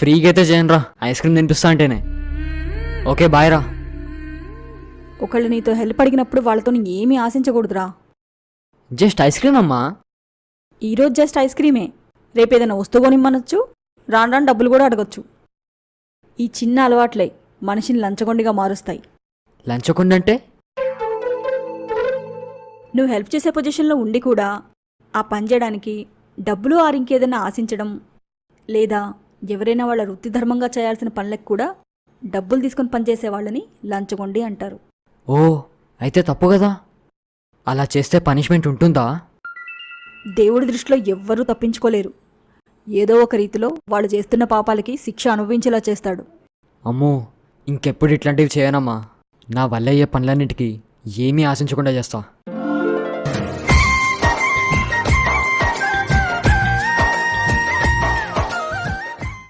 ఫ్రీగా అయితే చేయనురా, ice cream తినిపిస్తా అంటేనే. ఓకే బాయ్ రా. ఒకళ్ళు నీతో హెల్ప్ అడిగినప్పుడు వాళ్ళతో ఏమీ ఆశించకూడదురా. జస్ట్ ఐస్ క్రీమ్ అమ్మా. ఈరోజు జస్ట్ ఐస్ క్రీమే, రేపేదైనా వస్తువు కొనిమ్మనొచ్చు, రాను రాను డబ్బులు కూడా అడగొచ్చు. ఈ చిన్న అలవాట్లే మనిషిని లంచగొండిగా మారుస్తాయి. లంచకుండా అంటే? నువ్వు హెల్ప్ చేసే పొజిషన్లో ఉండి కూడా ఆ పని చేయడానికి డబ్బులు ఇంకేదైనా ఆశించడం, లేదా ఎవరైనా వాళ్ళ వృత్తి ధర్మంగా చేయాల్సిన పనులకు కూడా డబ్బులు తీసుకొని పనిచేసే వాళ్ళని లంచగొండి అంటారు. ఓ అయితే తప్పు కదా. అలా చేస్తే పనిష్మెంట్ ఉంటుందా? దేవుడి దృష్టిలో ఎవ్వరూ తప్పించుకోలేరు. ఏదో ఒక రీతిలో వాళ్ళు చేస్తున్న పాపాలకి శిక్ష అనుభవించేలా చేస్తాడు. అమ్మో, ఇంకెప్పుడు ఇట్లాంటివి చేయనమ్మా. నా వల్ల అయ్యే పనులన్నిటికీ ఏమీ ఆశించకుండా చేస్తా.